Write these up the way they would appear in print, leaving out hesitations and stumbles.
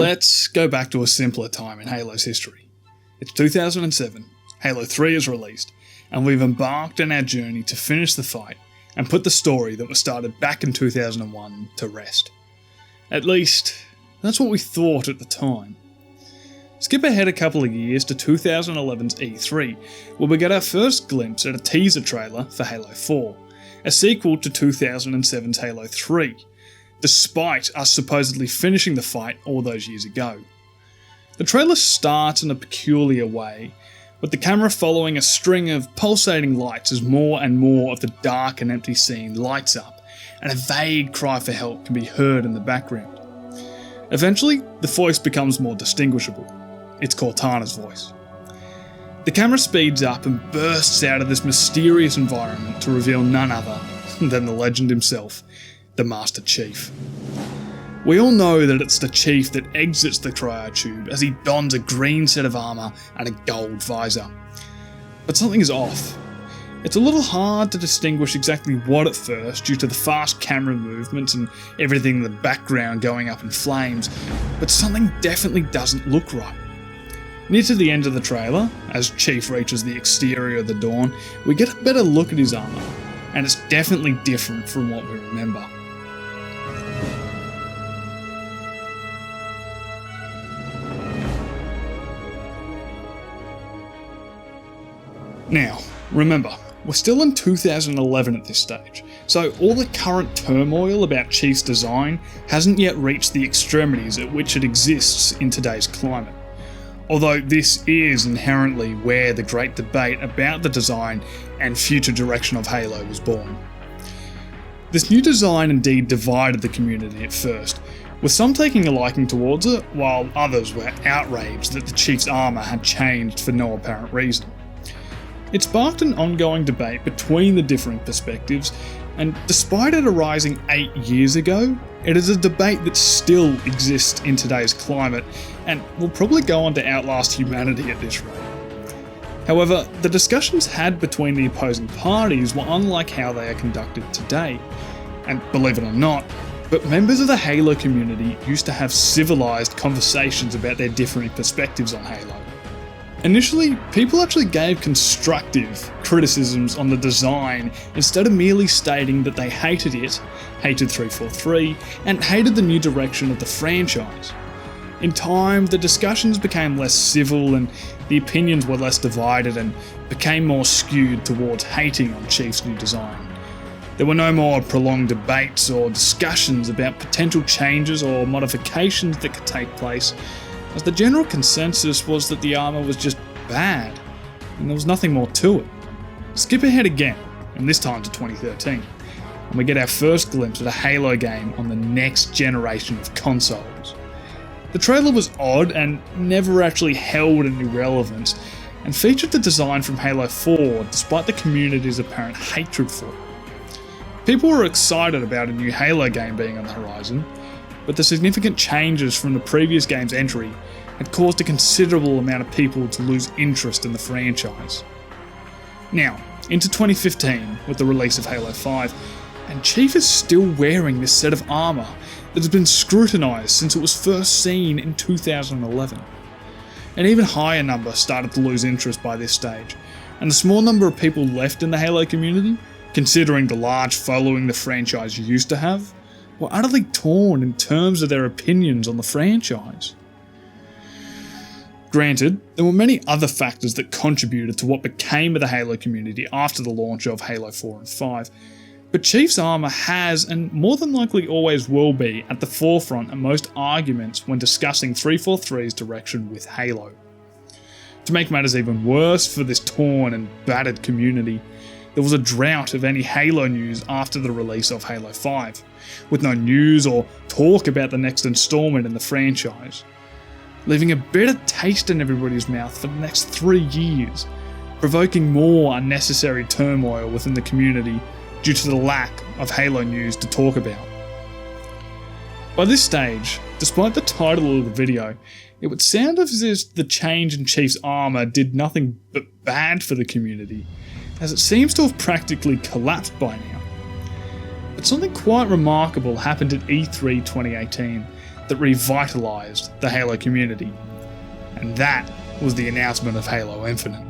Let's go back to a simpler time in Halo's history. It's 2007, Halo 3 is released, and we've embarked on our journey to finish the fight and put the story that was started back in 2001 to rest. At least, that's what we thought at the time. Skip ahead a couple of years to 2011's E3, where we get our first glimpse at a teaser trailer for Halo 4, a sequel to 2007's Halo 3, despite us supposedly finishing the fight all those years ago. The trailer starts in a peculiar way, with the camera following a string of pulsating lights as more and more of the dark and empty scene lights up, and a vague cry for help can be heard in the background. Eventually, the voice becomes more distinguishable. It's Cortana's voice. The camera speeds up and bursts out of this mysterious environment to reveal none other than the legend himself, the Master Chief. We all know that it's the Chief that exits the cryotube as he dons a green set of armour and a gold visor. But something is off. It's a little hard to distinguish exactly what at first due to the fast camera movements and everything in the background going up in flames, but something definitely doesn't look right. Near to the end of the trailer, as Chief reaches the exterior of the Dawn, we get a better look at his armour, and it's definitely different from what we remember. Now, remember, we're still in 2011 at this stage, so all the current turmoil about Chief's design hasn't yet reached the extremities at which it exists in today's climate. Although this is inherently where the great debate about the design and future direction of Halo was born. This new design indeed divided the community at first, with some taking a liking towards it, while others were outraged that the Chief's armour had changed for no apparent reason. It sparked an ongoing debate between the differing perspectives, and despite it arising 8 years ago, it is a debate that still exists in today's climate and will probably go on to outlast humanity at this rate. However, the discussions had between the opposing parties were unlike how they are conducted today, and believe it or not, but members of the Halo community used to have civilised conversations about their differing perspectives on Halo. Initially, people actually gave constructive criticisms on the design instead of merely stating that they hated it, hated 343, and hated the new direction of the franchise. In time, the discussions became less civil and the opinions were less divided and became more skewed towards hating on Chief's new design. There were no more prolonged debates or discussions about potential changes or modifications that could take place, as the general consensus was that the armour was just bad, and there was nothing more to it. Skip ahead again, and this time to 2013, and we get our first glimpse at a Halo game on the next generation of consoles. The trailer was odd and never actually held any relevance, and featured the design from Halo 4 despite the community's apparent hatred for it. People were excited about a new Halo game being on the horizon, but the significant changes from the previous game's entry had caused a considerable amount of people to lose interest in the franchise. Now, into 2015 with the release of Halo 5, and Chief is still wearing this set of armour that has been scrutinised since it was first seen in 2011. An even higher number started to lose interest by this stage, and the small number of people left in the Halo community, considering the large following the franchise used to have, were utterly torn in terms of their opinions on the franchise. Granted, there were many other factors that contributed to what became of the Halo community after the launch of Halo 4 and 5, but Chief's armour has, and more than likely always will be, at the forefront of most arguments when discussing 343's direction with Halo. To make matters even worse for this torn and battered community, there was a drought of any Halo news after the release of Halo 5, with no news or talk about the next installment in the franchise, leaving a bitter taste in everybody's mouth for the next 3 years, provoking more unnecessary turmoil within the community due to the lack of Halo news to talk about. By this stage, despite the title of the video, it would sound as if the change in Chief's armour did nothing but bad for the community, as it seems to have practically collapsed by now. But something quite remarkable happened at E3 2018 that revitalised the Halo community. And that was the announcement of Halo Infinite.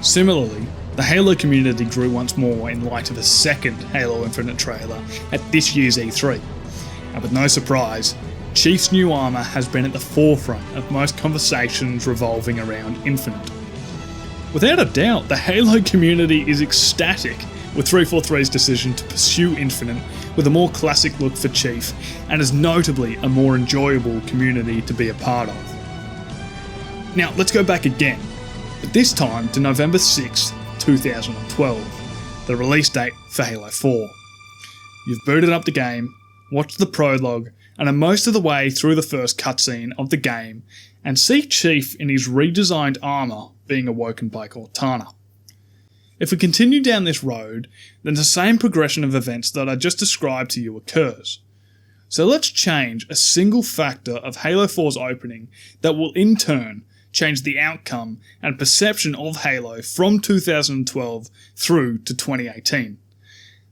Similarly, the Halo community grew once more in light of a second Halo Infinite trailer at this year's E3. And with no surprise, Chief's new armour has been at the forefront of most conversations revolving around Infinite. Without a doubt, the Halo community is ecstatic with 343's decision to pursue Infinite with a more classic look for Chief, and is notably a more enjoyable community to be a part of. Now, let's go back again, but this time to November 6th, 2012, the release date for Halo 4. You've booted up the game, watched the prologue, and are most of the way through the first cutscene of the game, and see Chief in his redesigned armour being awoken by Cortana. If we continue down this road, then the same progression of events that I just described to you occurs. So let's change a single factor of Halo 4's opening that will in turn change the outcome and perception of Halo from 2012 through to 2018,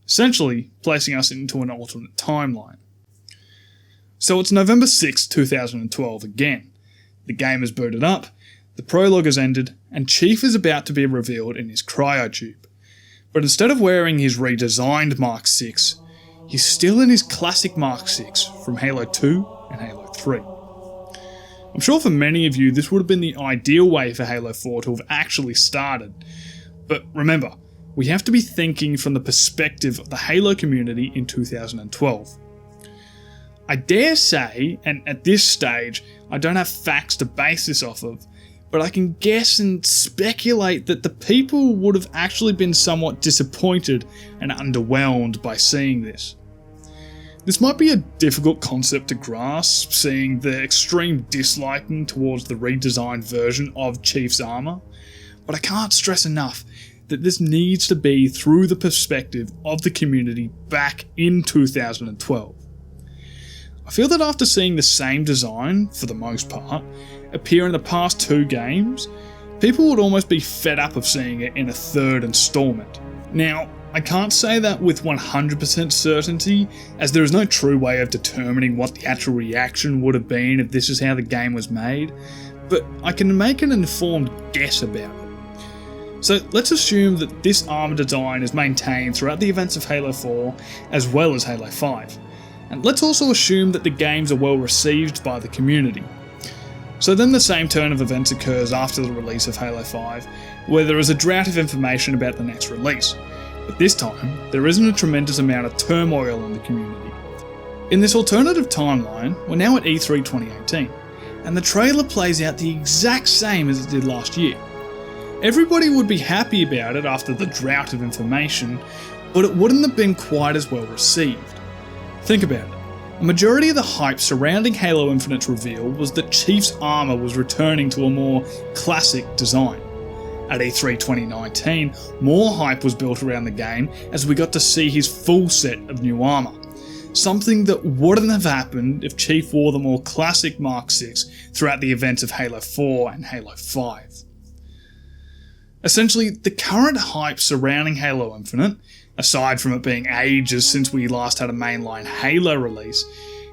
essentially placing us into an alternate timeline. So it's November 6, 2012 again. The game is booted up, the prologue has ended, and Chief is about to be revealed in his cryotube. But instead of wearing his redesigned Mark 6, he's still in his classic Mark 6 from Halo 2 and Halo 3. I'm sure for many of you this would have been the ideal way for Halo 4 to have actually started. But remember, we have to be thinking from the perspective of the Halo community in 2012. I dare say, and at this stage I don't have facts to base this off of, but I can guess and speculate that the people would have actually been somewhat disappointed and underwhelmed by seeing this. This might be a difficult concept to grasp, seeing the extreme disliking towards the redesigned version of Chief's armour, but I can't stress enough that this needs to be through the perspective of the community back in 2012. I feel that after seeing the same design, for the most part, appear in the past two games, people would almost be fed up of seeing it in a third installment. Now, I can't say that with 100% certainty, as there is no true way of determining what the actual reaction would have been if this is how the game was made, but I can make an informed guess about it. So let's assume that this armour design is maintained throughout the events of Halo 4 as well as Halo 5. And let's also assume that the games are well received by the community. So then the same turn of events occurs after the release of Halo 5, where there is a drought of information about the next release. But this time, there isn't a tremendous amount of turmoil in the community. In this alternative timeline, we're now at E3 2018, and the trailer plays out the exact same as it did last year. Everybody would be happy about it after the drought of information, but it wouldn't have been quite as well received. Think about it. A majority of the hype surrounding Halo Infinite's reveal was that Chief's armour was returning to a more classic design. At E3 2019, more hype was built around the game as we got to see his full set of new armour, something that wouldn't have happened if Chief wore the more classic Mark 6 throughout the events of Halo 4 and Halo 5. Essentially, the current hype surrounding Halo Infinite, aside from it being ages since we last had a mainline Halo release,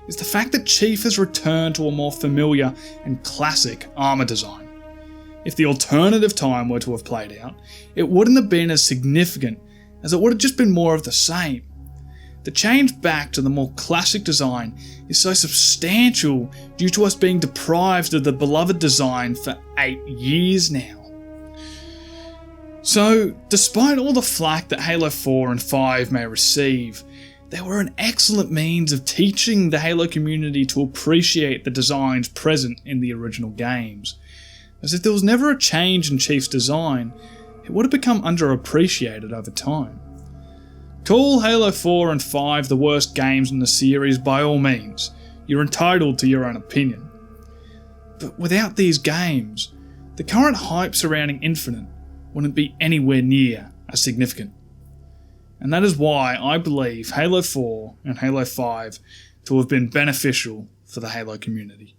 is the fact that Chief has returned to a more familiar and classic armour design. If the alternative time were to have played out, it wouldn't have been as significant, as it would have just been more of the same. The change back to the more classic design is so substantial due to us being deprived of the beloved design for 8 years now. So, despite all the flack that Halo 4 and 5 may receive, they were an excellent means of teaching the Halo community to appreciate the designs present in the original games. As if there was never a change in Chief's design, it would have become underappreciated over time. Call Halo 4 and 5 the worst games in the series by all means, you're entitled to your own opinion. But without these games, the current hype surrounding Infinite wouldn't be anywhere near as significant. And that is why I believe Halo 4 and Halo 5 to have been beneficial for the Halo community.